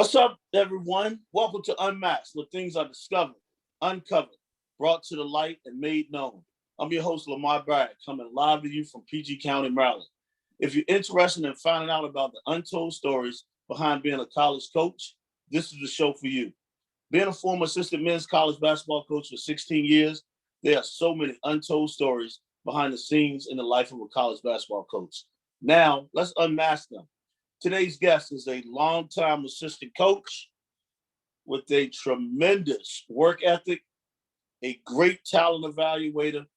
What's up, everyone? Welcome to Unmasked, where things are discovered, uncovered, brought to the light, and made known. I'm your host, Lamar Bragg, coming live to you from PG County, Maryland. If you're interested in finding out about the untold stories behind being a college coach, this is the show for you. Being a former assistant men's college basketball coach for 16 years, there are so many untold stories behind the scenes in the life of a college basketball coach. Now, let's unmask them. Today's guest is a longtime assistant coach with a tremendous work ethic, a great talent evaluator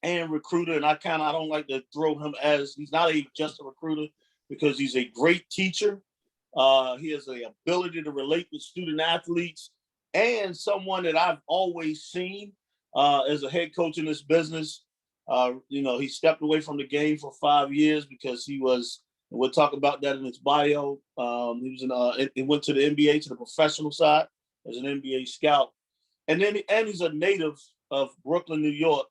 and recruiter. And I don't like to throw him as, he's not just a recruiter because he's a great teacher. He has the ability to relate with student athletes and someone that I've always seen as a head coach in this business. He stepped away from the game for 5 years because he was, and we'll talk about that in his bio. He went to the NBA, to the professional side as an NBA scout. And he's a native of Brooklyn, New York,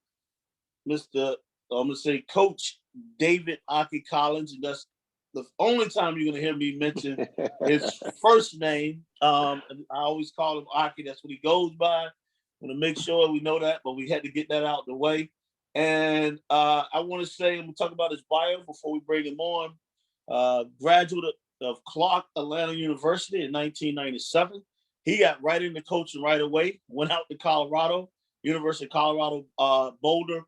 Coach David Aki Collins. And that's the only time you're going to hear me mention his first name. I always call him Aki. That's what he goes by. I'm going to make sure we know that, but we had to get that out the way. And I want to say, I'm going to talk about his bio before we bring him on. Graduate of Clark Atlanta University in 1997. He got right into coaching right away, went out to Colorado, University of Colorado, Boulder.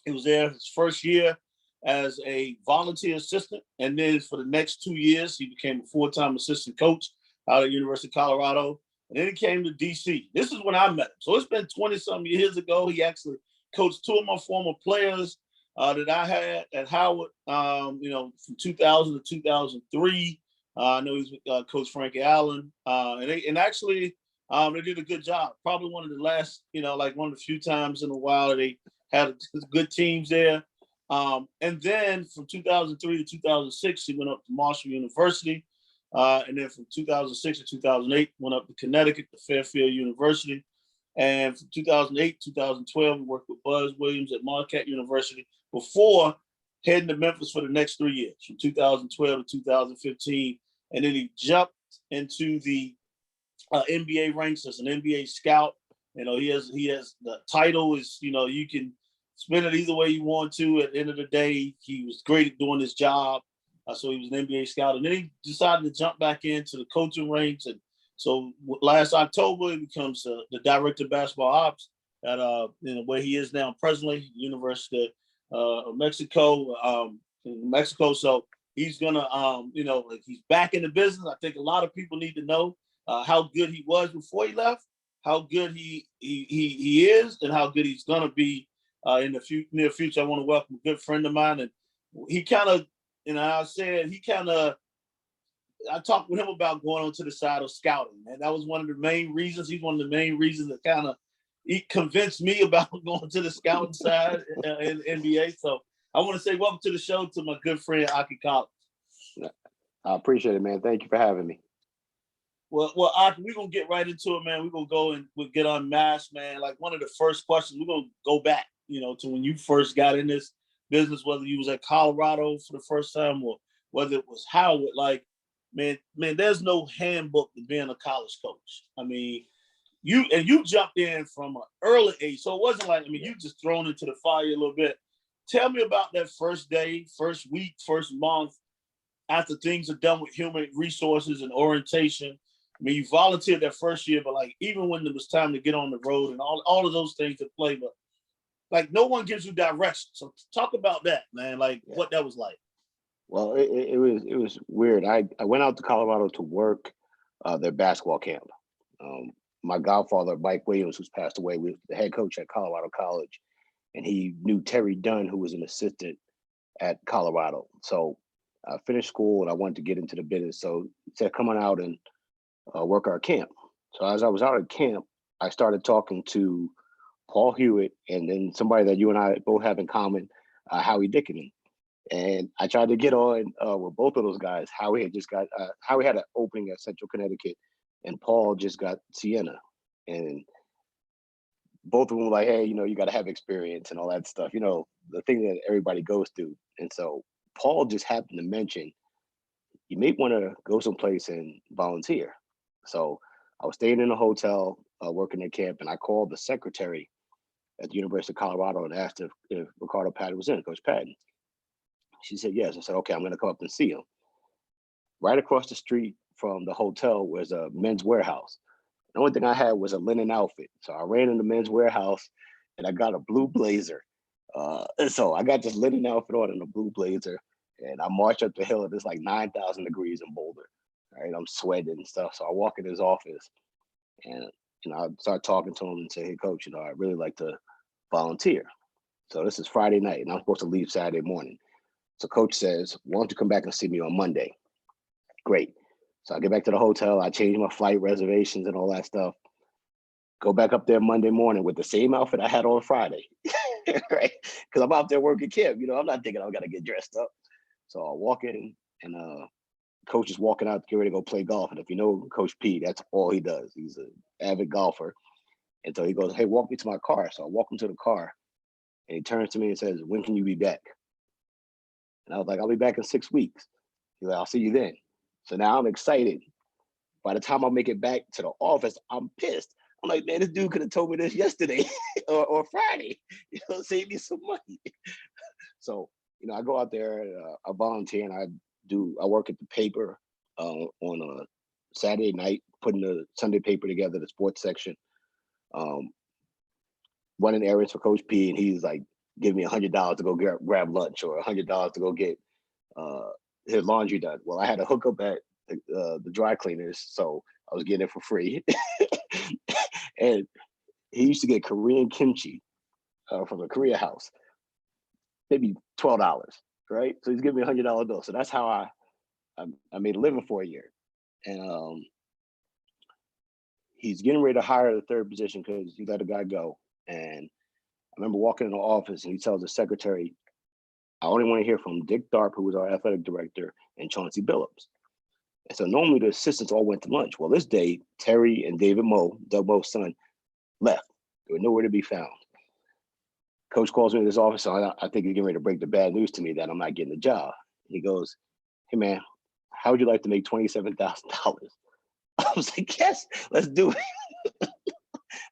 He was there his first year as a volunteer assistant. And then for the next 2 years, he became a full-time assistant coach out at University of Colorado. And then he came to DC. This is when I met him. So it's been 20-some years ago. He actually coached two of my former players that I had at Howard, from 2000 to 2003. I know he's with Coach Frankie Allen. They did a good job. Probably one of the last, one of the few times in a while they had good teams there. And then from 2003 to 2006, he went up to Marshall University. And then from 2006 to 2008, went up to Connecticut to Fairfield University. And from 2008, 2012, we worked with Buzz Williams at Marquette University before heading to Memphis for the next 3 years, from 2012 to 2015. And then he jumped into the NBA ranks as an NBA scout. He has the title is, you can spin it either way you want to. At the end of the day, he was great at doing his job. So he was an NBA scout. And then he decided to jump back into the coaching ranks. And so last October, he becomes the director of basketball ops at where he is now presently, University of Mexico, in Mexico. So he's gonna, he's back in the business. I think a lot of people need to know how good he was before he left, how good he is, and how good he's gonna be in the near future. I want to welcome a good friend of mine, and he kind of, I talked with him about going onto the side of scouting, and that was one of the main reasons. He's one of the main reasons that he convinced me about going to the scouting side in NBA. So I want to say welcome to the show to my good friend Aki Collins. I appreciate it, man. Thank you for having me. Well, Aki, we're gonna get right into it, man. We're gonna go and we'll get unmasked, man. Like one of the first questions, we're gonna go back, to when you first got in this business, whether you was at Colorado for the first time or whether it was Howard. Like, man, there's no handbook to being a college coach. I mean, you jumped in from an early age, so it wasn't like, you just thrown into the fire a little bit. Tell me about that first day, first week, first month after things are done with human resources and orientation. You volunteered that first year, but like even when it was time to get on the road and all of those things to play, but like no one gives you direction. So talk about that, man. Like what that was like. Well, it was weird. I went out to Colorado to work their basketball camp. My godfather, Mike Williams, who's passed away, was the head coach at Colorado College, and he knew Terry Dunn, who was an assistant at Colorado. So I finished school and I wanted to get into the business. So he said, come on out and work our camp. So as I was out at camp, I started talking to Paul Hewitt, and then somebody that you and I both have in common, Howie Dickinson. And I tried to get on with both of those guys. Howie had an opening at Central Connecticut, and Paul just got Siena. And both of them were like, hey, you got to have experience and all that stuff, the thing that everybody goes through. And so Paul just happened to mention, you may want to go someplace and volunteer. So I was staying in a hotel, working at camp, and I called the secretary at the University of Colorado and asked if Ricardo Patton was in, Coach Patton. She said yes. I said, okay, I'm going to come up and see him. Right across the street from the hotel was a Men's Warehouse. The only thing I had was a linen outfit. So I ran in the Men's Warehouse and I got a blue blazer. And so I got this linen outfit on and a blue blazer. And I marched up the hill and it's like 9,000 degrees in Boulder. Right, I'm sweating and stuff. So I walk in his office and I start talking to him and say, hey, coach, I'd really like to volunteer. So this is Friday night and I'm supposed to leave Saturday morning. So coach says, why don't you come back and see me on Monday? Great. So I get back to the hotel. I change my flight reservations and all that stuff. Go back up there Monday morning with the same outfit I had on Friday, right? Because I'm out there working camp. I'm not thinking I'm gonna get dressed up. So I walk in and coach is walking out to get ready to go play golf. And if you know Coach P, that's all he does. He's an avid golfer. And so he goes, hey, walk me to my car. So I walk him to the car and he turns to me and says, when can you be back? And I was like, I'll be back in 6 weeks. He's like, I'll see you then. So now I'm excited. By the time I make it back to the office, I'm pissed. I'm like, man, this dude could have told me this yesterday or Friday, save me some money. So, I go out there, I volunteer and I work at the paper on a Saturday night, putting the Sunday paper together, the sports section, running errands for Coach P. And he's like, give me $100 to go grab lunch or $100 to go get his laundry done. Well, I had to hook up at the dry cleaners, so I was getting it for free. And he used to get Korean kimchi from a Korea house, maybe $12, right? So he's giving me $100 bill. So that's how I made a living for a year. And he's getting ready to hire the third position because he let a guy go. And I remember walking in the office and he tells the secretary, I only want to hear from Dick Tharp, who was our athletic director, and Chauncey Billups. And so normally the assistants all went to lunch. Well, this day, Terry and David Moe, Doug Moe's son, left. They were nowhere to be found. Coach calls me to his office. So I think he's getting ready to break the bad news to me that I'm not getting the job. He goes, hey, man, how would you like to make $27,000? I was like, yes, let's do it.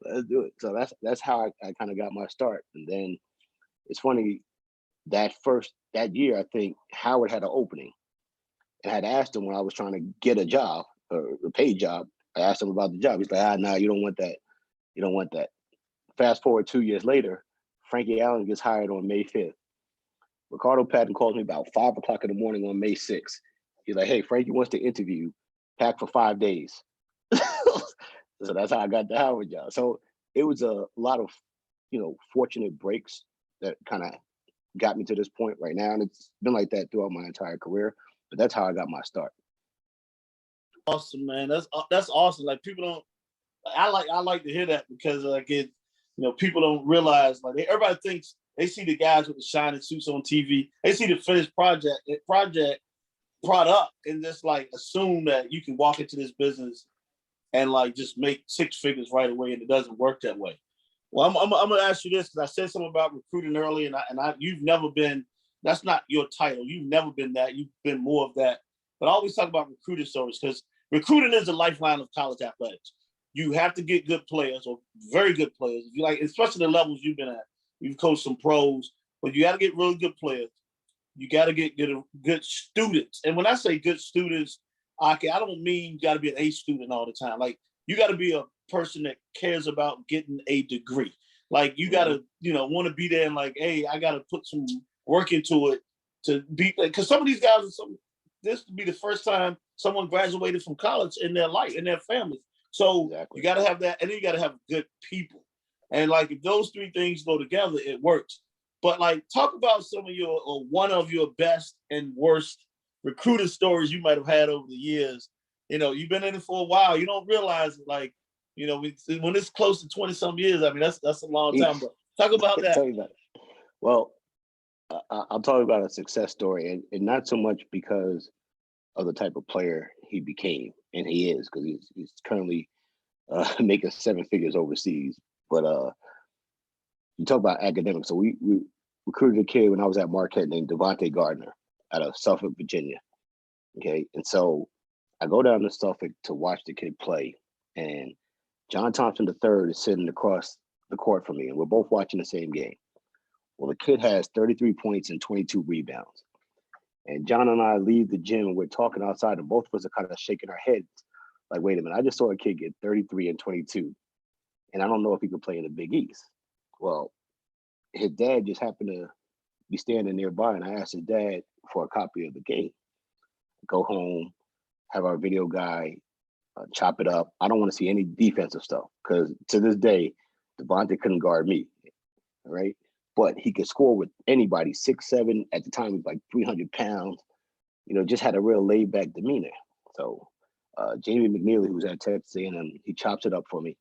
Let's do it. So that's how I kind of got my start. And then it's funny, that year, I think Howard had an opening. And I had asked him when I was trying to get a job, a paid job. I asked him about the job. He's like, no, you don't want that. You don't want that. Fast forward 2 years later, Frankie Allen gets hired on May 5th. Ricardo Patton calls me about 5 o'clock in the morning on May 6th. He's like, hey, Frankie wants to interview, pack for 5 days. So that's how I got the Howard job. So it was a lot of, fortunate breaks that kind of got me to this point right now. And it's been like that throughout my entire career. But that's how I got my start. Awesome, man. That's awesome. Like people don't. I like to hear that because people don't realize everybody thinks they see the guys with the shiny suits on TV. They see the finished product and just assume that you can walk into this business and just make 6 figures right away, and it doesn't work that way. Well, I'm gonna ask you this because I said something about recruiting early, and you've never been. That's not your title. You've never been that. You've been more of that. But I always talk about recruiting stories because recruiting is the lifeline of college athletics. You have to get good players or very good players. If you especially the levels you've been at. You've coached some pros, but you got to get really good players. You got to get good students. And when I say good students, I don't mean you got to be an A student all the time. You got to be a person that cares about getting a degree. You got to, want to be there and hey, I got to put some work into it to be, because some of these guys this would be the first time someone graduated from college in their life, in their families. So exactly. You got to have that, and then you got to have good people. And if those 3 things go together, it works. But talk about some of your, or one of your best and worst recruiting stories you might have had over the years. You've been in it for a while. You don't realize it, when it's close to 20 some years, that's a long time. But talk about that. Well, I'll talk about a success story, and not so much because of the type of player he became, and he is, because he's currently making 7 figures overseas. But you talk about academics. So we recruited a kid when I was at Marquette named Devonte Gardner out of Suffolk, Virginia. Okay, and so I go down to Suffolk to watch the kid play, and John Thompson III is sitting across the court from me, and we're both watching the same game. Well, the kid has 33 points and 22 rebounds. And John and I leave the gym and we're talking outside, and both of us are kind of shaking our heads like, wait a minute, I just saw a kid get 33 and 22, and I don't know if he could play in the Big East. Well, his dad just happened to be standing nearby, and I asked his dad for a copy of the game. Go home, have our video guy chop it up. I don't want to see any defensive stuff because to this day, Devonte couldn't guard me, right? But he could score with anybody, 6'7", at the time he was like 300 pounds, just had a real laid back demeanor. So Jamie McNeely, who's at Texas A&M, he chops it up for me.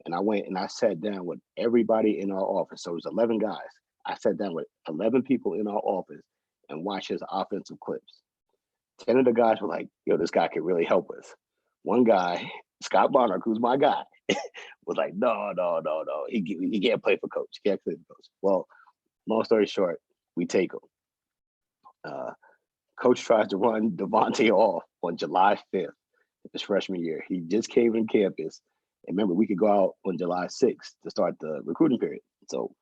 And I went and I sat down with everybody in our office. So it was 11 guys. I sat down with 11 people in our office and watched his offensive clips. 10 of the guys were like, yo, this guy could really help us. One guy, Scott Bonner, who's my guy, was like, no. He can't play for coach. He can't play for coach. Well, long story short, we take him. Coach tries to run Devonte off on July 5th his freshman year. He just came in campus. And remember, we could go out on July 6th to start the recruiting period. So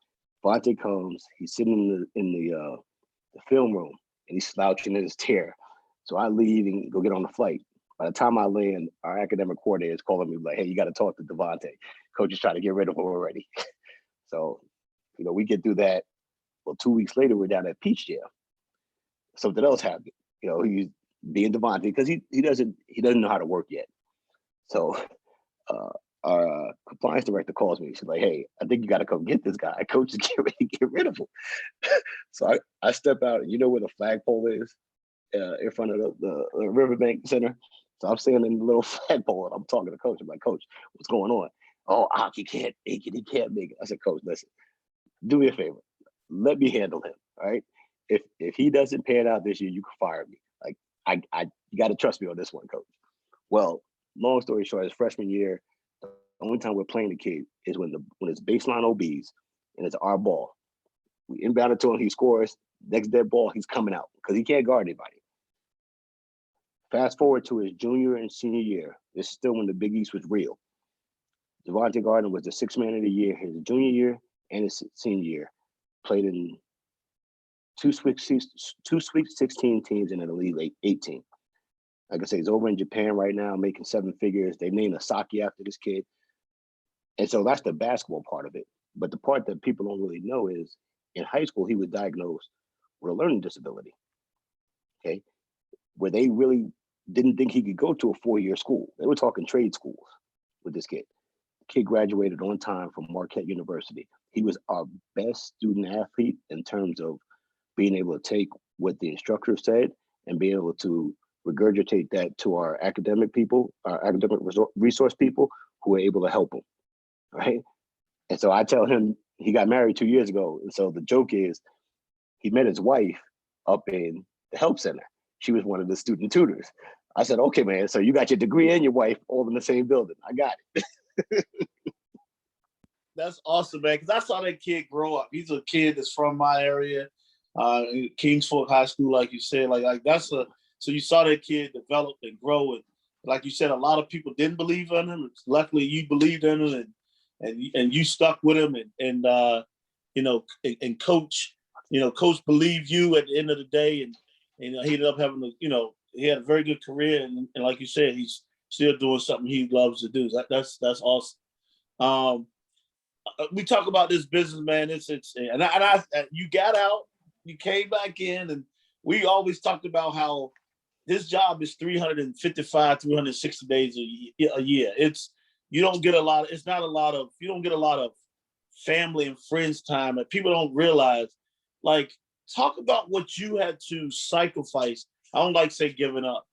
Devonte comes, he's sitting in the film room, and he's slouching in his chair. So I leave and go get on the flight. By the time I land, our academic coordinator is calling me like, hey, you got to talk to Devonte. Coach is trying to get rid of him already. So, we get through that. Well, 2 weeks later, we're down at Peach Jam. Something else happened. He's being Devonte because he doesn't know how to work yet. So our compliance director calls me. She's like, hey, I think you got to come get this guy. Coach is getting ready to get rid of him. So I step out, and you know where the flagpole is? In front of the Riverbank Center. So I'm standing in the little flagpole and I'm talking to coach. I'm like, coach, what's going on? Oh, he can't make it. He can't make it. I said, coach, listen, do me a favor. Let me handle him. All right. If he doesn't pan out this year, you can fire me. Like you got to trust me on this one, coach. Well, long story short, his freshman year, the only time we're playing the kid is when it's baseline OBs and it's our ball. We inbound it to him, he scores. Next dead ball, he's coming out because he can't guard anybody. Fast forward to his junior and senior year. This is still when the Big East was real. Devonte Gardner was the sixth man of the year his junior year and his senior year. Played in two Sweet 16 teams and an Elite 18. Like I say, he's over in Japan right now, making seven figures. They named a sake after this kid. And so that's the basketball part of it. But the part that people don't really know is in high school, he was diagnosed with a learning disability. Okay. Where they really didn't think he could go to a 4-year school. They were talking trade schools with this kid. The kid graduated on time from Marquette University. He was our best student athlete in terms of being able to take what the instructor said and be able to regurgitate that to our academic people, our academic resource people who were able to help him, right? And so I tell him he got married 2 years ago. And so the joke is he met his wife up in the help center. She was one of the student tutors. I said, okay, man, so you got your degree and your wife all in the same building. I got it. That's awesome, man, because I saw that kid grow up. He's a kid that's from my area, Kings Fork High School, like you said. Like so you saw that kid develop and grow. And like you said, a lot of people didn't believe in him. Luckily, you believed in him and you stuck with him. And coach, coach believed you at the end of the day. And he ended up having he had a very good career. And like you said, he's still doing something he loves to do. That's awesome. We talk about this business, man. You got out, you came back in, and we always talked about how this job is 355, 360 days a year. You don't get a lot. You don't get a lot of family and friends time, and people don't realize. Like, talk about what you had to sacrifice. I don't like to say giving up,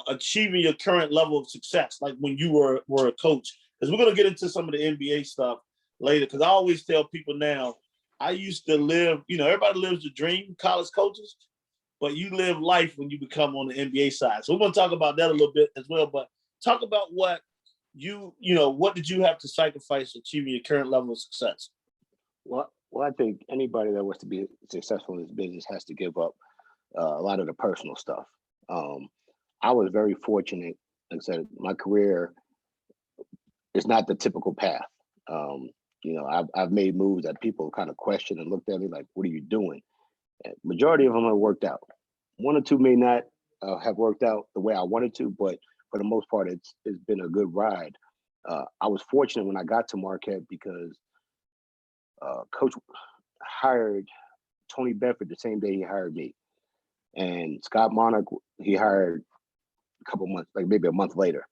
achieving your current level of success, like when you were a coach. Because we're gonna get into some of the NBA stuff later. Because I always tell people now, I used to live. Everybody lives the dream, college coaches, but you live life when you become on the NBA side. So we're gonna talk about that a little bit as well. But talk about what what did you have to sacrifice to achieving your current level of success? Well, I think anybody that wants to be successful in this business has to give up a lot of the personal stuff. I was very fortunate. Like I said, my career is not the typical path. I've made moves that people kind of question and looked at me like, "What are you doing?" And majority of them have worked out. One or two may not have worked out the way I wanted to, but for the most part, it's been a good ride. I was fortunate when I got to Marquette because Coach hired Tony Bedford the same day he hired me, and Scott Monarch he hired a couple months, like maybe a month later.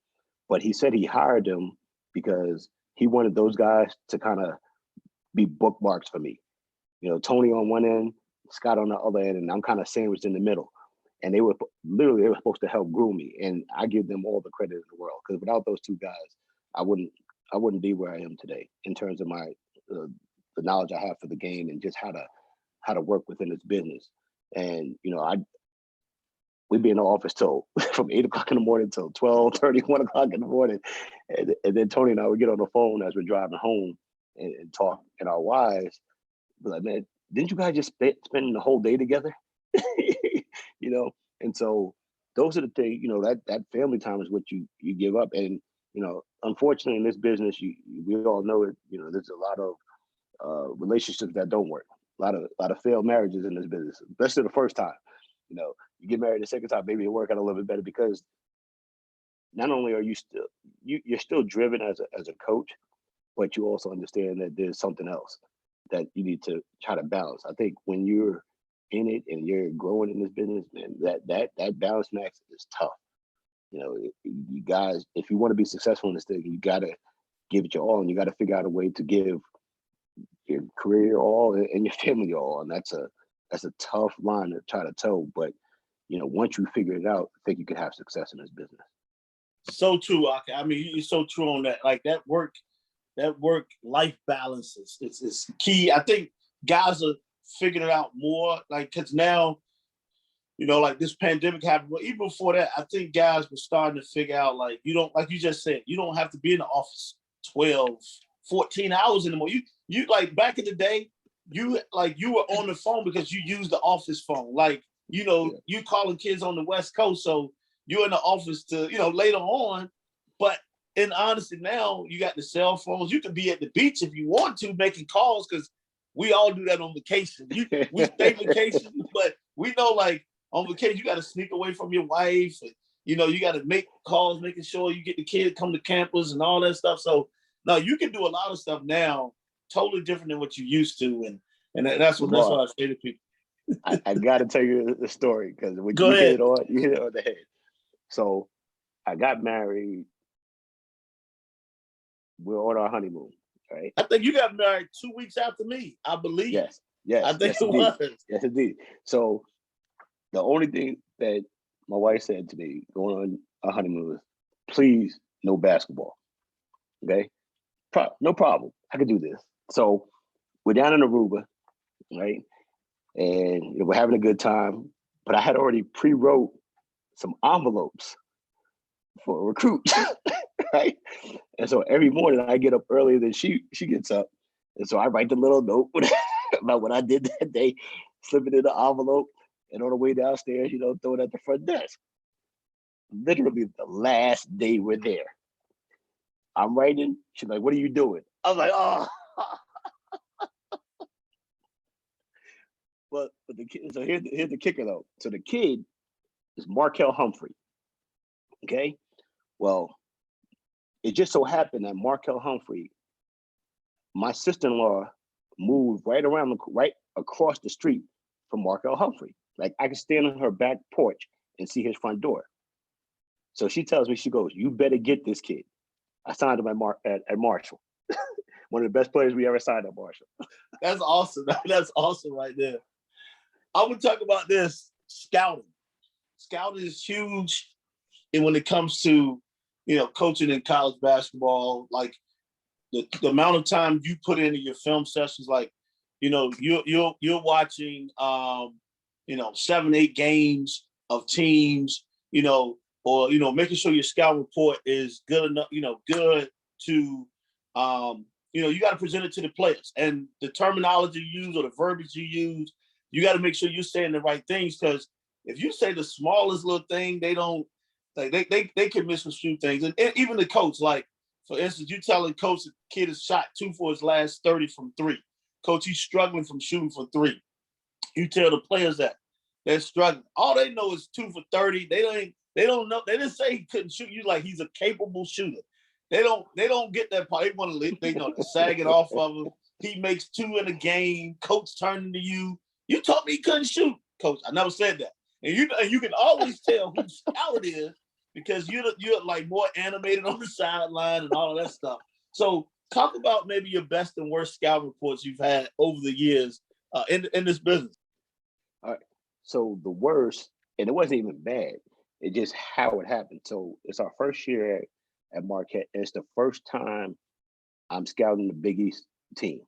But he said he hired him because he wanted those guys to kind of be bookmarks for me. Tony on one end, Scott on the other end, and I'm kind of sandwiched in the middle. And they were supposed to help groom me, and I give them all the credit in the world because without those two guys, I wouldn't be where I am today in terms of my the knowledge I have for the game and just how to work within this business. And we'd be in the office till from 8 o'clock in the morning till 12:30, 1 o'clock in the morning. And then Tony and I would get on the phone as we're driving home and talk. And our wives be like, "Man, didn't you guys just spend the whole day together?" And so those are the things, that family time is what you give up. And, unfortunately in this business, we all know it, there's a lot of relationships that don't work. A lot of failed marriages in this business, especially the first time. You get married the second time, maybe it work out a little bit better because not only are you're still driven as a coach, but you also understand that there's something else that you need to try to balance. I think when you're in it and you're growing in this business, man, that balance max is tough. You guys, if you want to be successful in this thing, you got to give it your all, and you got to figure out a way to give your career your all and your family your all. And that's a tough line to try to toe. But once you figure it out, I think you can have success in this business. So true, Aki. I mean, you're so true on that. Like that work-life balance is key. I think guys are figuring it out more, like, because now, like this pandemic happened, but even before that, I think guys were starting to figure out, like, like you just said, you don't have to be in the office 12, 14 hours anymore. You like back in the day, you were on the phone because you used the office phone. Like, you calling kids on the West Coast, so you're in the office to, later on. But in honesty, now you got the cell phones. You can be at the beach if you want to, making calls, because we all do that on vacation. We stay vacation, but we know, like, on vacation, you got to sneak away from your wife. And, you got to make calls, making sure you get the kid come to campus and all that stuff. So now you can do a lot of stuff now, totally different than what you used to. And that's what I say to people. I got to tell you the story because when you hit it on the head. So I got married. We're on our honeymoon, right? I think you got married 2 weeks after me, I believe. Yes. I think it was. Yes, indeed. So the only thing that my wife said to me going on our honeymoon was, "Please, no basketball." Okay? No problem. I could do this. So we're down in Aruba, right? And we're having a good time. But I had already pre-wrote some envelopes for recruits, right? And so every morning I get up earlier than she gets up. And so I write the little note about what I did that day, slip it in the envelope, and on the way downstairs, throw it at the front desk. Literally the last day we're there, I'm writing. She's like, "What are you doing?" I was like, "Oh." But the kid, so here's the kicker though. So the kid is Markel Humphrey. Okay. Well, it just so happened that Markel Humphrey, my sister-in-law, moved right across the street from Markel Humphrey. Like, I could stand on her back porch and see his front door. So she tells me, she goes, "You better get this kid." I signed him at Marshall. One of the best players we ever signed at Marshall. That's awesome. That's awesome right there. I would talk about this scouting. Scouting is huge, and when it comes to coaching in college basketball, like the amount of time you put into your film sessions, like you're watching 7-8 games of teams, or making sure your scout report is good enough, good to you got to present it to the players, and the terminology you use or the verbiage you use, you got to make sure you're saying the right things, because if you say the smallest little thing, they don't Like they can misconstrue things, and even the coach. Like for instance, you telling coach the kid has shot 2 for his last 30 from 3. Coach, he's struggling from shooting for 3. You tell the players that they're struggling. All they know is 2 for 30. They don't know. They didn't say he couldn't shoot. You like he's a capable shooter. They don't get that part. They want to they know to sag it off of him. He makes 2 in a game. Coach turning to you. You told me he couldn't shoot, coach. I never said that. And you can always tell who scout it is because you're like more animated on the sideline and all of that stuff. So talk about maybe your best and worst scout reports you've had over the years in this business. All right. So the worst, and it wasn't even bad. It just how it happened. So it's our first year at Marquette, and it's the first time I'm scouting the Big East team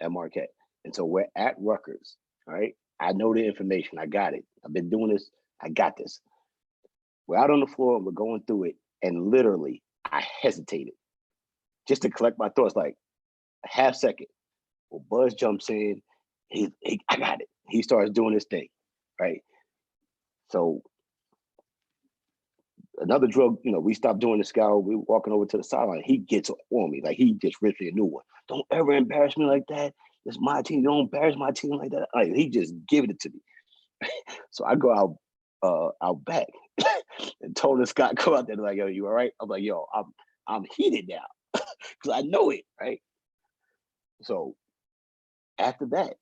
at Marquette. And so we're at Rutgers. All right. I know the information. I got it. I've been doing this. I got this. We're out on the floor and we're going through it. And literally, I hesitated just to collect my thoughts, like a half second. Well, Buzz jumps in. I got it. He starts doing his thing, right? So another drug, we stopped doing the scout. We were walking over to the sideline. He gets on me. Like he just rips me a new one. Don't ever embarrass me like that. It's my team. Don't embarrass my team like that. Like he just gave it to me. So I go out back and told this guy, come out there like, yo, you all right? I'm like, yo, I'm heated now because I know it, right? So after that,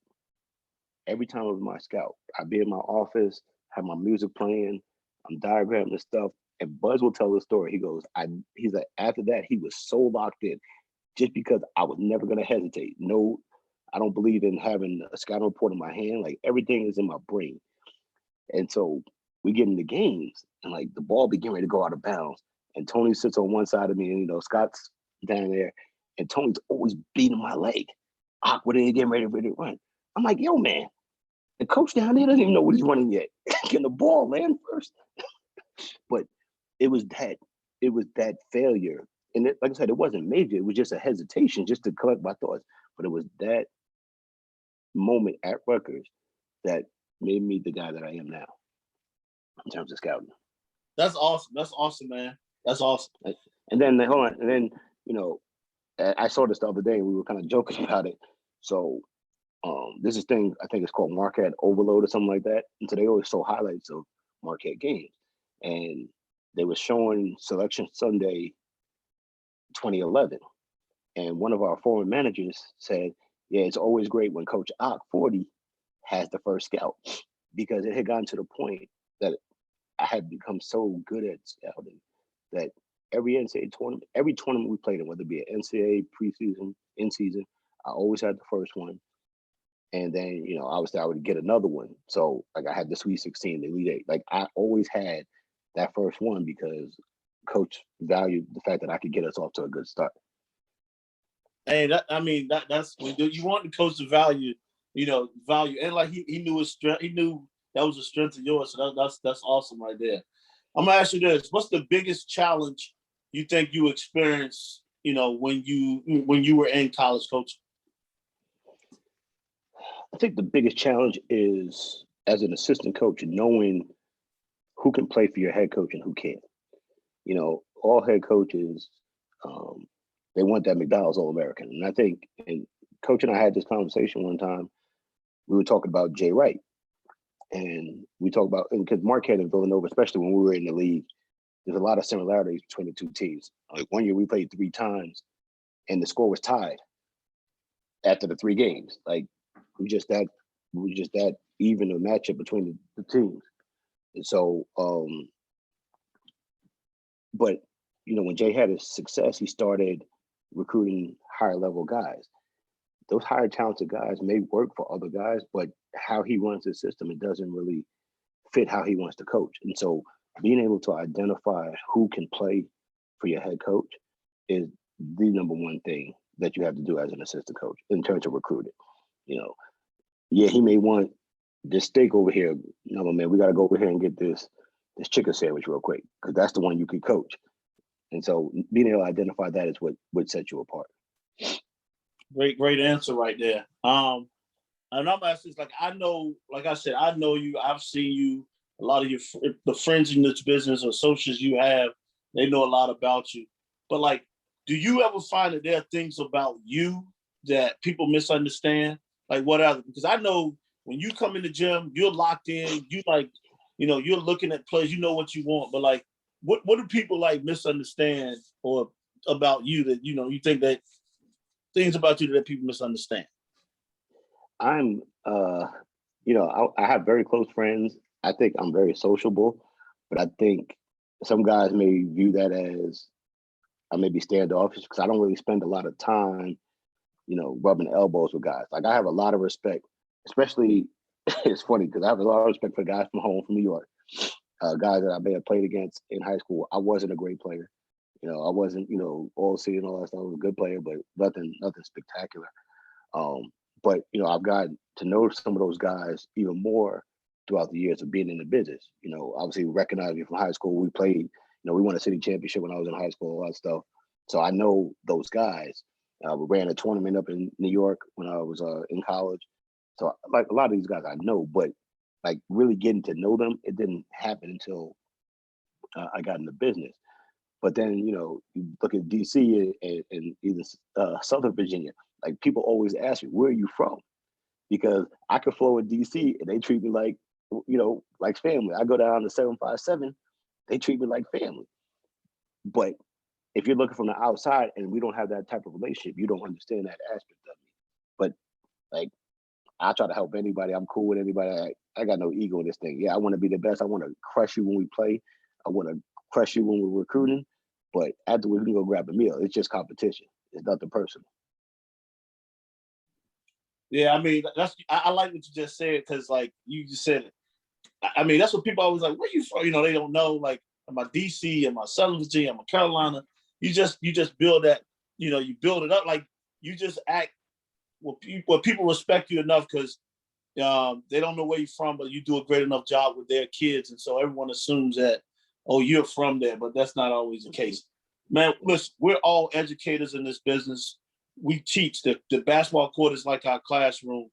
every time it was my scout, I'd be in my office, have my music playing, I'm diagramming the stuff, and Buzz will tell the story. He goes, he's like, after that, he was so locked in just because I was never going to hesitate. No, I don't believe in having a scouting report in my hand. Like everything is in my brain. And so we get into games and like the ball be getting ready to go out of bounds. And Tony sits on one side of me and, Scott's down there and Tony's always beating my leg. Awkward and getting ready to run. I'm like, yo, man, the coach down there doesn't even know what he's running yet. Can the ball land first? But it was that failure. And like I said, it wasn't major. It was just a hesitation just to collect my thoughts. But it was that moment at Rutgers that made me the guy that I am now in terms of scouting. That's awesome. That's awesome, man. That's awesome. And then hold on. And then, I saw this the other day and we were kind of joking about it. So this is thing, I think it's called Marquette Overload or something like that. And so they always show highlights of Marquette games. And they were showing Selection Sunday 2011. And one of our former managers said, yeah, it's always great when Coach Ock 40 has the first scout because it had gotten to the point that I had become so good at scouting that every NCAA tournament, every tournament we played in, whether it be an NCAA preseason, in season, I always had the first one. And then, obviously I would get another one. So like I had the Sweet 16, the Elite 8. Like I always had that first one because coach valued the fact that I could get us off to a good start. Hey, that's when you want the coach to value, value. And like he knew his strength. He knew that was a strength of yours. So that's awesome right there. I'm gonna ask you this: what's the biggest challenge you think you experienced? When you were in college coaching. I think the biggest challenge is as an assistant coach, knowing who can play for your head coach and who can't. All head coaches, they want that McDonald's All-American. And I think, and Coach and I had this conversation one time, we were talking about Jay Wright. And we talked about, because Marquette and Villanova, especially when we were in the league, there's a lot of similarities between the two teams. Like one year we played 3 times and the score was tied after the 3 games. Like we just that even a matchup between the teams. And so, but when Jay had his success, he started recruiting higher level guys. Those higher talented guys may work for other guys, but how he runs his system, it doesn't really fit how he wants to coach. And so being able to identify who can play for your head coach is the number one thing that you have to do as an assistant coach in terms of recruiting. Yeah, he may want this steak over here. No, man, we got to go over here and get this chicken sandwich real quick because that's the one you can coach. And so being able to identify that is what sets you apart. Great answer right there. And I'm asking, like I know, like I said, I know you. I've seen you a lot of the friends in this business or associates you have, they know a lot about you. But like, do you ever find that there are things about you that people misunderstand? Like what other? Because I know when you come in the gym, you're locked in. You like, you're looking at plays. You know what you want. But like, what do people like misunderstand or about you that you think that things about you that people misunderstand? I'm, I have very close friends. I think I'm very sociable, but I think some guys may view that as I may be standoffish because I don't really spend a lot of time, rubbing elbows with guys. Like I have a lot of respect, especially it's funny because I have a lot of respect for guys from home, from New York, guys that I may have played against in high school. I wasn't a great player. I wasn't, all city and all that stuff. I was a good player, but nothing spectacular. But I've gotten to know some of those guys even more throughout the years of being in the business. Obviously recognize me from high school. We played, we won a city championship when I was in high school, all that stuff. So I know those guys. We ran a tournament up in New York when I was in college. So like a lot of these guys I know, but like really getting to know them, it didn't happen until I got in the business. But then, you look at DC and either Southern Virginia, like people always ask me, where are you from? Because I could flow in DC and they treat me like, like family. I go down to 757, they treat me like family. But if you're looking from the outside and we don't have that type of relationship, you don't understand that aspect of me. But like, I try to help anybody. I'm cool with anybody. I got no ego in this thing. Yeah, I want to be the best. I want to crush you when we play. I want to crush you when we're recruiting. But afterwards, we can go grab a meal. It's just competition. It's nothing personal. Yeah, I mean, I like what you just said because, like, you just said it. I mean, that's what people always like. Where you from? They don't know. Like, am I DC? Am I Southern Virginia? Am I Carolina? You just build that. You build it up. Like you just act. Well, people respect you enough because they don't know where you're from, but you do a great enough job with their kids, and so everyone assumes that, oh, you're from there, but that's not always the case. Man, listen, we're all educators in this business. We teach. The basketball court is like our classroom.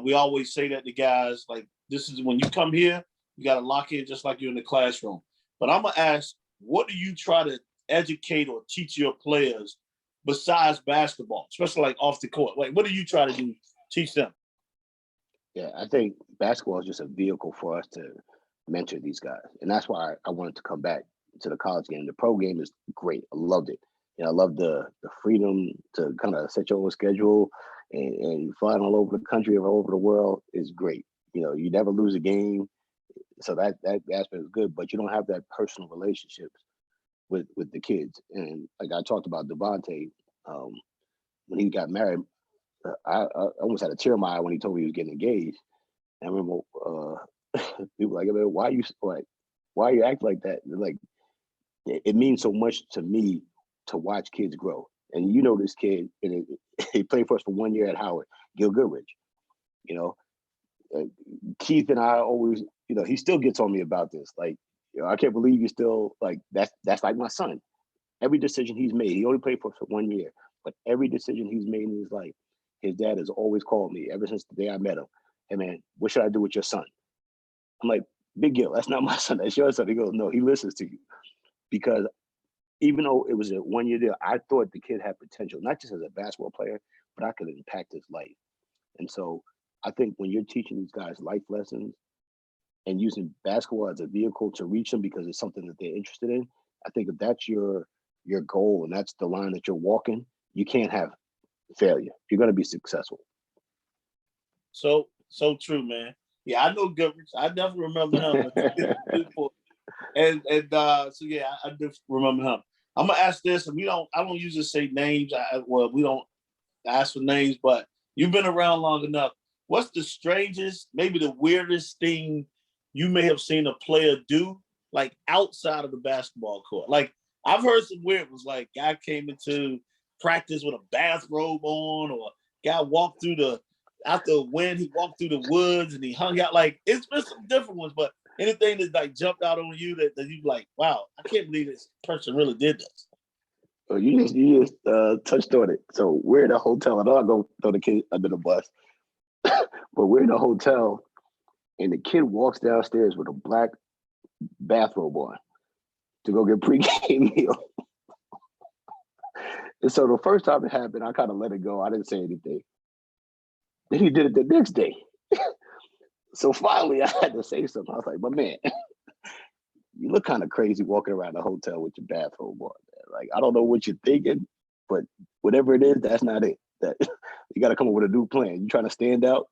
We always say that to guys, like, this is when you come here, you got to lock in just like you're in the classroom. But I'm going to ask, what do you try to educate or teach your players besides basketball, especially like off the court? Like, what do you try to do, teach them? Yeah, I think basketball is just a vehicle for us to mentor these guys. And that's why I wanted to come back to the college game. The pro game is great. I loved it. I love the freedom to kind of set your own schedule and flying all over the country or all over the world is great. You never lose a game. So that aspect is good, but you don't have that personal relationships with the kids. And like I talked about Devonte, when he got married, I almost had a tear in my eye when he told me he was getting engaged. And I remember people were like, why are you acting like that? Like, it means so much to me to watch kids grow. And this kid, and he played for us for 1 year at Howard, Gil Goodrich. Keith and I always, he still gets on me about this. Like, I can't believe you still like that's like my son. Every decision he's made, he only played for us for 1 year, but every decision he's made in his life, his dad has always called me ever since the day I met him. Hey man, what should I do with your son? I'm like, Big Gil, that's not my son, that's your son. He goes, no, he listens to you. Because even though it was a 1 year deal, I thought the kid had potential, not just as a basketball player, but I could impact his life. And so I think when you're teaching these guys life lessons and using basketball as a vehicle to reach them because it's something that they're interested in, I think if that's your goal and that's the line that you're walking, you can't have failure. You're going to be successful. So true, man. Yeah, I know Goodrich. I definitely remember him. and so yeah, I do remember him. I'm gonna ask this, and I don't usually say names. We don't ask for names, but you've been around long enough. What's the strangest, maybe the weirdest thing you may have seen a player do, like outside of the basketball court? Like I've heard some weird ones, like guy came into practice with a bathrobe on, or guy walked through after a win, he walked through the woods and he hung out. Like it's been some different ones, but anything that like jumped out on you that you like, wow, I can't believe this person really did this. Oh, you just touched on it. So we're in a hotel, and I'll go throw the kid under the bus. But we're in a hotel, and the kid walks downstairs with a black bathrobe on to go get pregame meal. And so the first time it happened, I kind of let it go. I didn't say anything. Then he did it the next day. So finally, I had to say something. I was like, "But man, you look kind of crazy walking around the hotel with your bathrobe on. Man. Like, I don't know what you're thinking, but whatever it is, that's not it. That you got to come up with a new plan. You trying to stand out?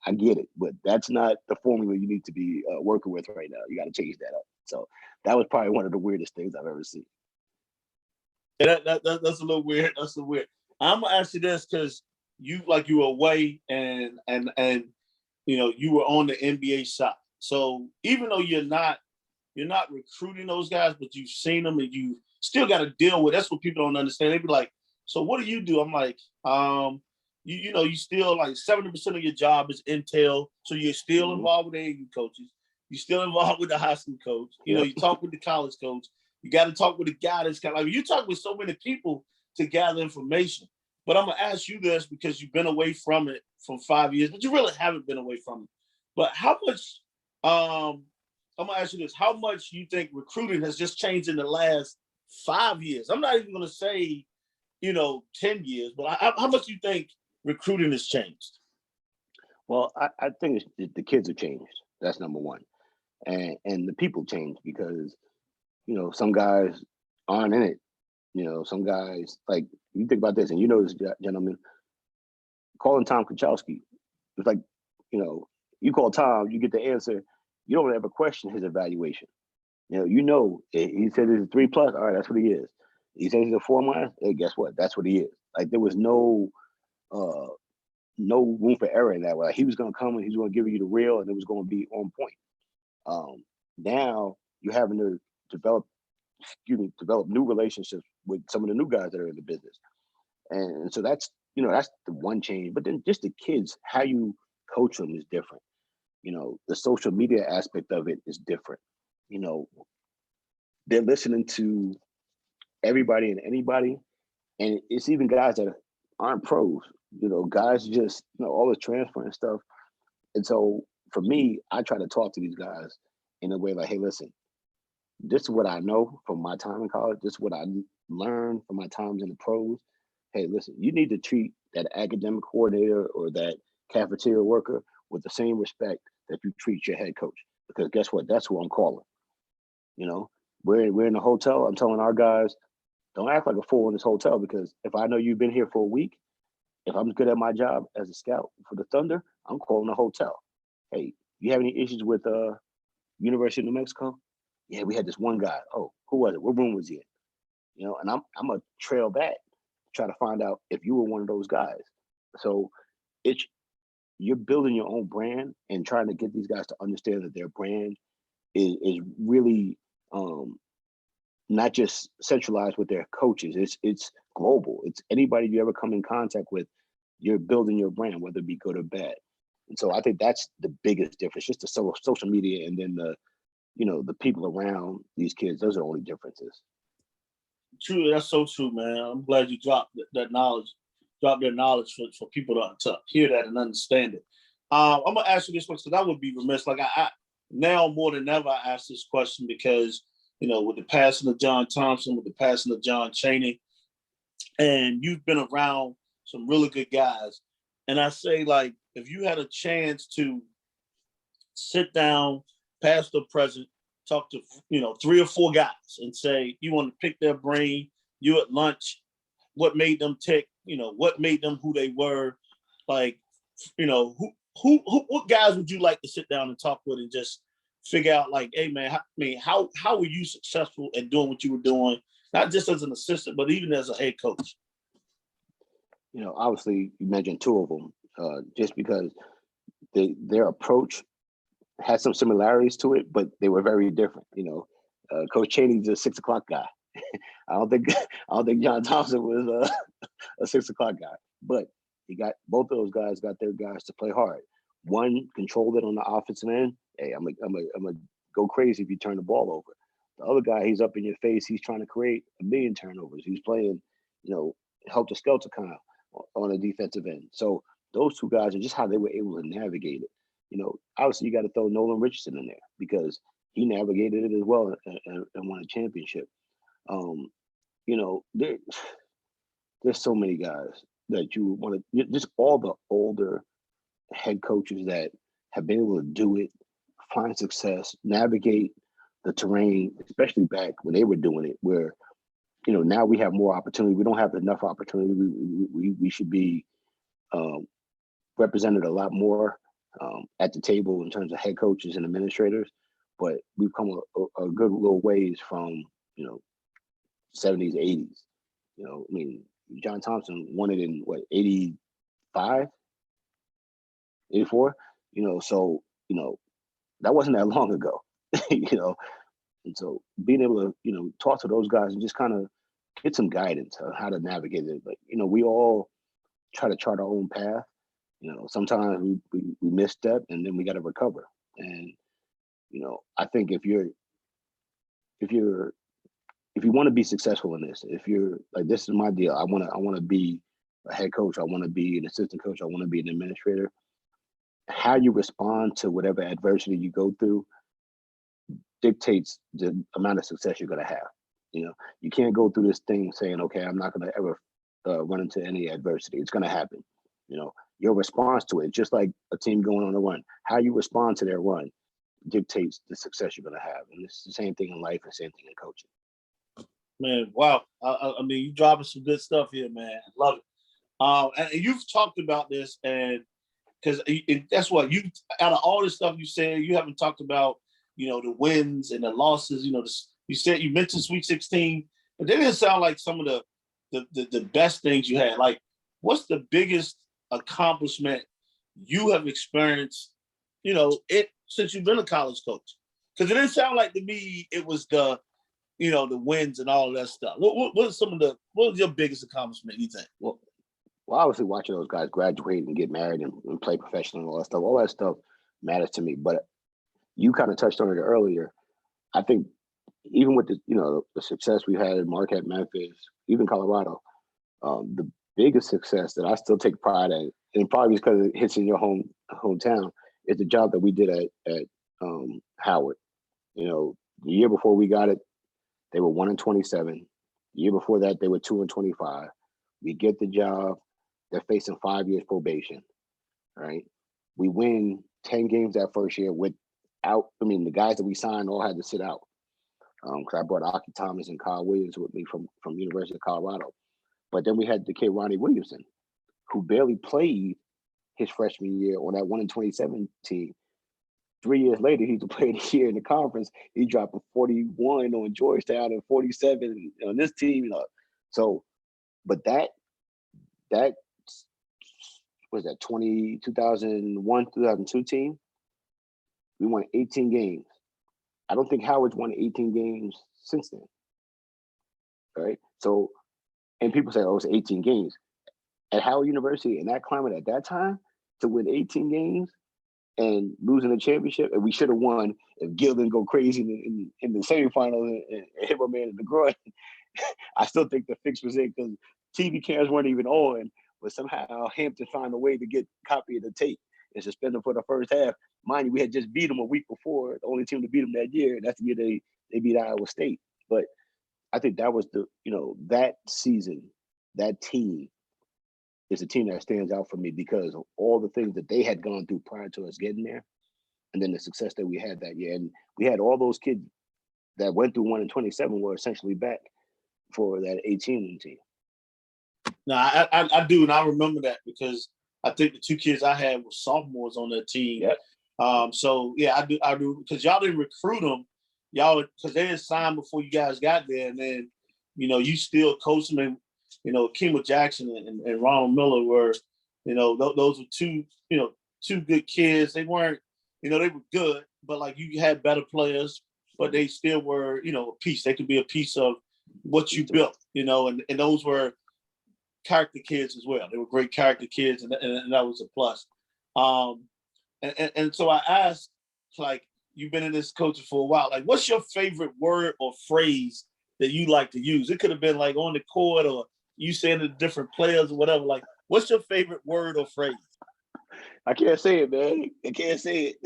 I get it, but that's not the formula you need to be working with right now. You got to change that up." So that was probably one of the weirdest things I've ever seen. Yeah, that's a little weird. That's a little weird. I'm gonna ask you this because you were away and you were on the NBA side. So even though you're not recruiting those guys, but you've seen them and you still got to deal with. That's what people don't understand. They be like, "So what do you do?" I'm like, you still like 70% of your job is intel, so you're still involved with the AU coaches. You're still involved with the high school coach. You talk with the college coach. You got to talk with the guy that's kind of like you talk with so many people to gather information. But I'm gonna ask you this because you've been away from it for 5 years, but you really haven't been away from it. But how much? I'm gonna ask you this: how much you think recruiting has just changed in the last 5 years? I'm not even gonna say 10 years, but how much do you think recruiting has changed? Well, I think the kids have changed. That's number one, and the people change because some guys aren't in it. Some guys, like, you think about this, and this gentleman calling Tom Kachowski. It's like, you call Tom, you get the answer. You don't ever question his evaluation. He said he's a 3+. All right, that's what he is. He says he's a 4-. Hey, guess what? That's what he is. Like, there was no room for error in that way. Like, he was going to come and he was going to give you the real, and it was going to be on point. Now you're having to develop new relationships with some of the new guys that are in the business, and so that's the one change. But then just the kids, how you coach them is different. The social media aspect of it is different. They're listening to everybody and anybody, and it's even guys that aren't pros. Guys just all the transfer and stuff. And so for me, I try to talk to these guys in a way like, "Hey, listen, this is what I know from my time in college. This is what I learned from my times in the pros. Hey, listen, you need to treat that academic coordinator or that cafeteria worker with the same respect that you treat your head coach. Because guess what? That's who I'm calling. We're in a hotel. I'm telling our guys, don't act like a fool in this hotel, because if I know you've been here for a week, if I'm good at my job as a scout for the Thunder, I'm calling a hotel. Hey, you have any issues with University of New Mexico? Yeah, we had this one guy. Oh, who was it? What room was he in? And I'm gonna trail back, try to find out if you were one of those guys. So you're building your own brand and trying to get these guys to understand that their brand is really not just centralized with their coaches. It's global. It's anybody you ever come in contact with. You're building your brand, whether it be good or bad. And so I think that's the biggest difference. Just the social media, and then the people around these kids. Those are the only differences. True, that's so true, man. I'm glad you dropped that knowledge, dropped their knowledge for people to hear that and understand it. I'm gonna ask you this one because I would be remiss. Like I now more than ever, I ask this question because with the passing of John Thompson, with the passing of John Chaney, and you've been around some really good guys. And I say, like, if you had a chance to sit down, past or present, talk to 3 or 4 guys and say you want to pick their brain, you at lunch, what made them tick, what made them who they were, like, what guys would you like to sit down and talk with and just figure out, like, hey man, how were you successful at doing what you were doing, not just as an assistant but even as a head coach? Obviously you mentioned 2 of them, just because their approach had some similarities to it, but they were very different. Coach Chaney's a 6 o'clock guy. I don't think John Thompson was a 6 o'clock guy, but he got both of those guys got their guys to play hard. One controlled it on the offensive end. Hey, I'm gonna go crazy if you turn the ball over. The other guy, he's up in your face. He's trying to create a million turnovers. He's playing, helter skelter kind of on the defensive end. So those 2 guys are just how they were able to navigate it. Obviously you got to throw Nolan Richardson in there because he navigated it as well and won a championship. There's so many guys that you want to, just all the older head coaches that have been able to do it, find success, navigate the terrain, especially back when they were doing it, where, now we have more opportunity. We don't have enough opportunity. We should be represented a lot more at the table in terms of head coaches and administrators, but we've come a good little ways from, 70s, 80s. John Thompson won it in what, 85, 84, so, that wasn't that long ago, and so being able to, talk to those guys and just kind of get some guidance on how to navigate it. But, we all try to chart our own path. Sometimes we misstep and then we got to recover. And, I think if you want to be successful in this, if you're like, this is my deal, I want to be a head coach, I want to be an assistant coach, I want to be an administrator, how you respond to whatever adversity you go through dictates the amount of success you're going to have. You can't go through this thing saying, okay, I'm not going to ever run into any adversity. It's going to happen. Your response to it, just like a team going on a run, how you respond to their run dictates the success you're going to have. And it's the same thing in life and same thing in coaching. Man, wow. I mean, you dropping some good stuff here, man. Love it. And you've talked about this, and because that's what you, out of all the stuff you said, you haven't talked about, the wins and the losses. You mentioned Sweet 16, but they didn't sound like some of the best things you had. Like, what's the biggest accomplishment you have experienced, since you've been a college coach? Because it didn't sound like to me it was the wins and all of that stuff. What was your biggest accomplishment, you think? Well, obviously watching those guys graduate and get married and play professional and all that stuff matters to me. But you kind of touched on it earlier. I think even with the success we had in Marquette, Memphis, even Colorado, the biggest success that I still take pride in, and probably because it hits in your hometown, is the job that we did at Howard. The year before we got it, they were 1-27. The year before that, they were 2-25. We get the job. They're facing 5 years probation, right? We win 10 games that first year the guys that we signed all had to sit out. Because I brought Aki Thomas and Kyle Williams with me from University of Colorado. But then we had the kid Ronnie Williamson, who barely played his freshman year on that 1-27 team. 3 years later, he's the player of the year in the conference. He dropped a 41 on Georgetown and 47 on this team. So, but that was that 2001, 2002 team. We won 18 games. I don't think Howard's won 18 games since then. Right? So, and people say, oh, it's 18 games. At Howard University, in that climate at that time, to win 18 games and losing the championship, and we should have won if Gil didn't go crazy in the semifinals and hit my man in the groin. I still think the fix was in because TV cameras weren't even on, but somehow Hampton found a way to get a copy of the tape and suspend them for the first half. Mind you, we had just beat them a week before, the only team to beat them that year. That's the year they beat Iowa State. But I think that was that season, that team is a team that stands out for me because of all the things that they had gone through prior to us getting there, and then the success that we had that year. And we had all those kids that went through 1-27 were essentially back for that 18 team. No, I do, and I remember that because I think the two kids I had were sophomores on that team. Yep. So yeah, I do because y'all didn't recruit them, because they didn't sign before you guys got there, and then you still coached them. And Kima Jackson and Ronald Miller were, those were two good kids. They weren't, they were good, but like you had better players, but they still were, a piece. They could be a piece of what you built, and those were character kids as well. They were great character kids, and that was a plus. And so I asked, like, you've been in this coaching for a while, like, what's your favorite word or phrase that you like to use? It could have been like on the court or you saying to different players or whatever. Like, what's your favorite word or phrase? I can't say it, man. I can't say it.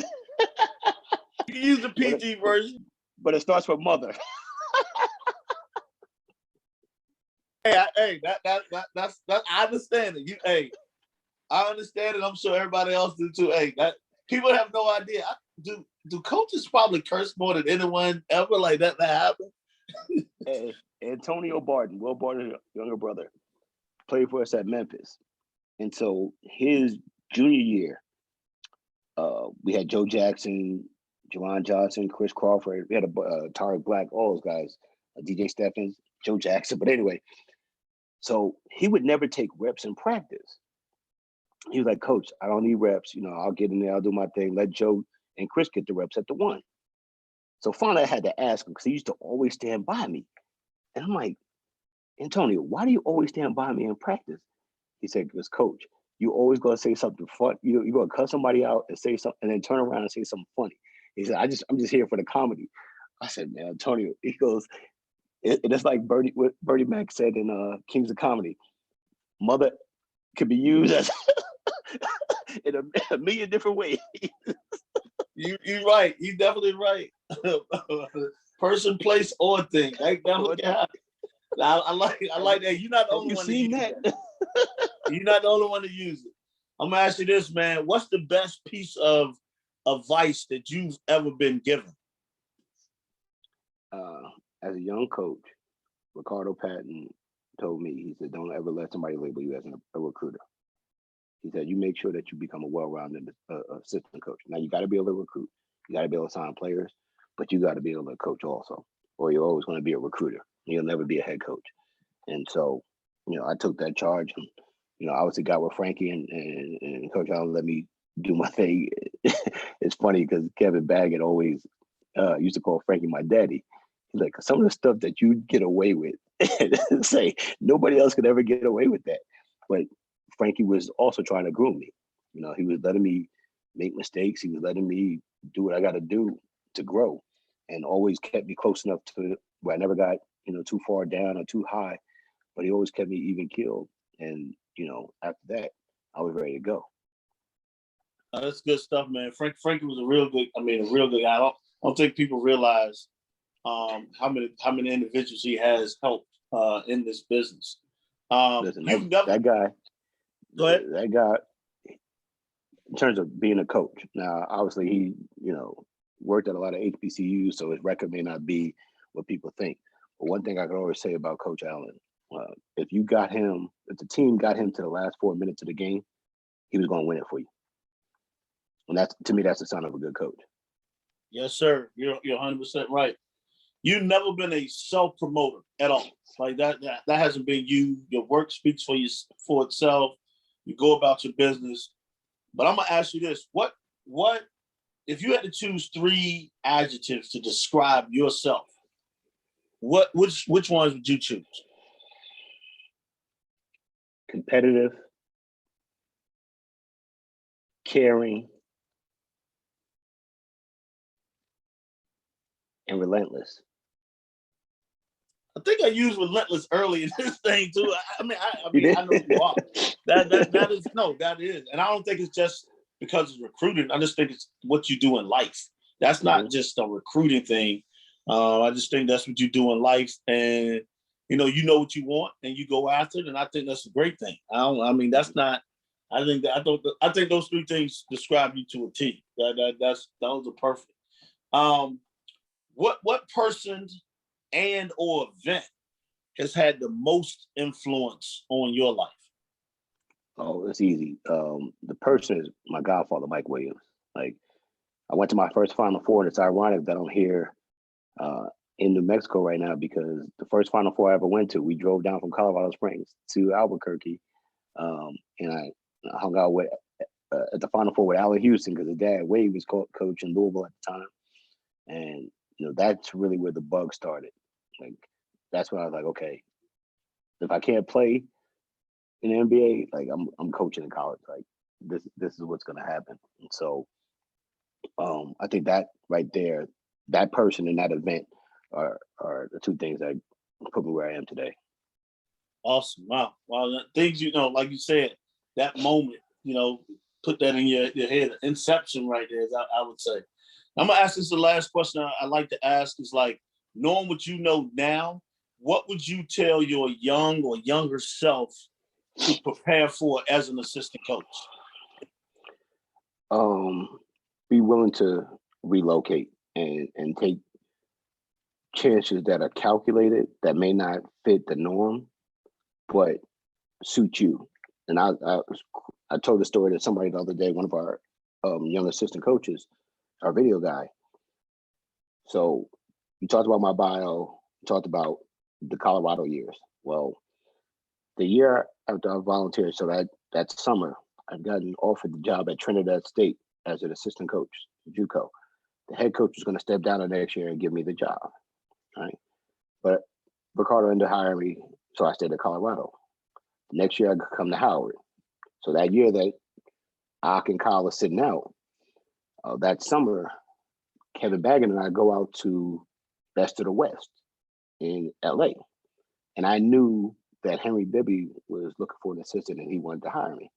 You can use the PG version. But it starts with mother. Hey, that's I understand it. I understand it. I'm sure everybody else do too. Hey, people have no idea. Do coaches probably curse more than anyone ever? Like that happened? Hey, Antonio Barton, Will Barton's younger brother, played for us at Memphis. And so his junior year, we had Joe Jackson, Juwan Johnson, Chris Crawford. We had Tarek Black, all those guys, DJ Stephens, Joe Jackson. But anyway, so he would never take reps in practice. He was like, Coach, I don't need reps. I'll get in there, I'll do my thing. Let Joe and Chris get the reps at the one. So finally, I had to ask him because he used to always stand by me. And I'm like, Antonio, why do you always stand by me in practice? He said, because Coach, you always gonna say something fun. You're gonna cut somebody out and say something, and then turn around and say something funny. He said, I'm just here for the comedy. I said, man, Antonio. He goes, it's like what Bernie Mac said in Kings of Comedy. Mother could be used as in a million different ways. You're right. You're definitely right. Person, place, or thing. I like that. You're not the only one to use that. You're not the only one to use it. I'm gonna ask you this, man. What's the best piece of advice that you've ever been given? As a young coach, Ricardo Patton told me, he said, don't ever let somebody label you as a recruiter. He said, you make sure that you become a well-rounded assistant coach. Now, you got to be able to recruit. You got to be able to sign players, but you got to be able to coach also, or you're always going to be a recruiter. You'll never be a head coach. And so, I took that charge. And, I obviously got with Frankie and Coach Allen let me do my thing. It's funny because Kevin Baggett always used to call Frankie my daddy. He's like, some of the stuff that you get away with, say nobody else could ever get away with that. But Frankie was also trying to groom me. He was letting me make mistakes. He was letting me do what I got to do to grow, and always kept me close enough to where I never got, too far down or too high, but he always kept me even keeled. And, after that, I was ready to go. That's good stuff, man. Frankie was a real good guy. I don't think people realize how many individuals he has helped in this business. Listen, that guy, go ahead. That guy, in terms of being a coach, now obviously he, worked at a lot of HBCUs, so his record may not be what people think. But one thing I can always say about Coach Allen, if the team got him to the last 4 minutes of the game, he was going to win it for you. And that's the sign of a good coach. Yes, sir. You're 100% right. You've never been a self-promoter at all. Like that hasn't been you. Your work speaks for itself. You go about your business. But I'm gonna ask you this: what if you had to choose 3 adjectives to describe yourself? Which ones would you choose? Competitive, caring, and relentless. I think I used relentless early in this thing too. I know you are. That is, and I don't think it's just because it's recruiting. I just think it's what you do in life. That's not just a recruiting thing. I just think that's what you do in life, and you know what you want, and you go after it. And I think that's a great thing. I think those 3 things describe you to a T. Those are perfect. What person and or event has had the most influence on your life? Oh, it's easy. The person is my godfather, Mike Williams. Like, I went to my first Final Four, and it's ironic that I'm here in New Mexico right now because the first Final Four I ever went to, we drove down from Colorado Springs to Albuquerque, and I hung out with at the Final Four with Allen Houston because his dad, Wade, was coach in Louisville at the time, and that's really where the bug started. Like, that's when I was like, okay, if I can't play in the NBA, like I'm coaching in college. Like this is what's gonna happen. And so I think that right there, that person and that event are the 2 things that put me where I am today. Awesome. Wow. Things, like you said, that moment, put that in your head. Inception right there, I would say. I'm gonna ask this the last question I like to ask is like, knowing what you know now, what would you tell your young or younger self to prepare for as an assistant coach? Be willing to relocate and take chances that are calculated, that may not fit the norm, but suit you. And I told the story to somebody the other day, one of our young assistant coaches, our video guy. So you talked about my bio, you talked about the Colorado years. Well, the year after I volunteered, so that summer, I've gotten offered the job at Trinidad State as an assistant coach, JUCO. The head coach was going to step down the next year and give me the job, right? But Ricardo ended up hiring me, so I stayed at Colorado. The next year, I could come to Howard. So that year that Ock and Kyle was sitting out, that summer, Kevin Baggin and I go out to Best of the West in LA. And I knew that Henry Bibby was looking for an assistant and he wanted to hire me.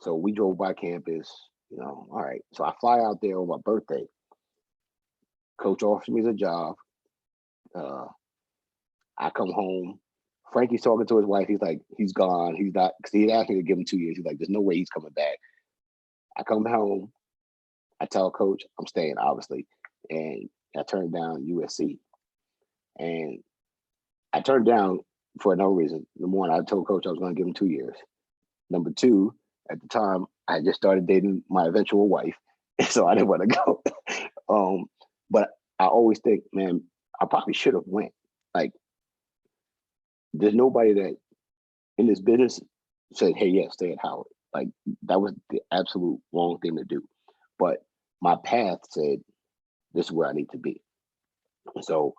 So we drove by campus, all right. So I fly out there on my birthday. Coach offers me the job. I come home. Frankie's talking to his wife. He's like, he's gone. He's not, because he asked me to give him 2 years. He's like, there's no way he's coming back. I come home. I tell Coach I'm staying, obviously. And I turned down USC. And I turned down for no reason. Number one, I told Coach I was going to give him 2 years. Number two, at the time, I just started dating my eventual wife. So I didn't want to go. But I always think, man, I probably should have went. Like, there's nobody that in this business said, hey, yeah, stay at Howard. Like, that was the absolute wrong thing to do. But my path said, this is where I need to be. So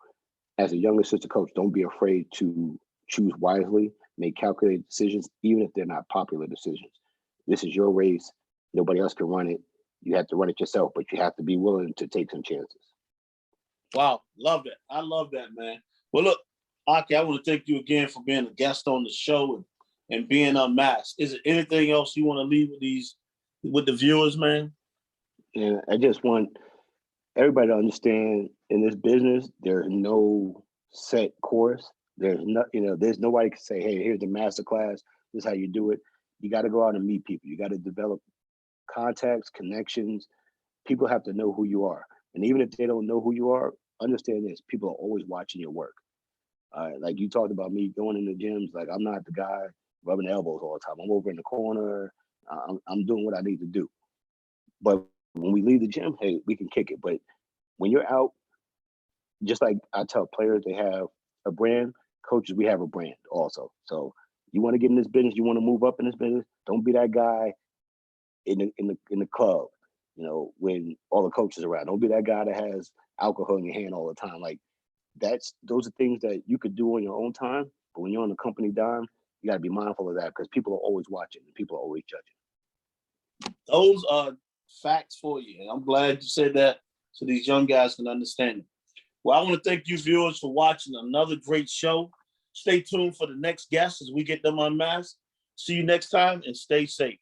as a young assistant coach, don't be afraid to choose wisely, make calculated decisions, even if they're not popular decisions. This is your race. Nobody else can run it. You have to run it yourself, but you have to be willing to take some chances. Wow, love that. I love that, man. Well, look, Aki, I want to thank you again for being a guest on the show and being unmasked. Is there anything else you want to leave with the viewers, man? And I just want everybody to understand, in this business, there's no set course. There's there's nobody can say, hey, here's the master class. This is how you do it. You got to go out and meet people. You got to develop contacts, connections. People have to know who you are. And even if they don't know who you are, understand this, people are always watching your work. Like you talked about me going in the gyms, like I'm not the guy rubbing elbows all the time. I'm over in the corner. I'm doing what I need to do. But when we leave the gym, hey, we can kick it. But when you're out, just like I tell players, they have a brand. Coaches, we have a brand also. So you want to get in this business, you want to move up in this business, don't be that guy in the club, when all the coaches are around. Don't be that guy that has alcohol in your hand all the time. Like those are things that you could do on your own time, but when you're on the company dime, you got to be mindful of that because people are always watching and people are always judging. Those are facts for you. And I'm glad you said that so these young guys can understand it. Well, I want to thank you viewers for watching another great show. Stay tuned for the next guest as we get them unmasked. See you next time and stay safe.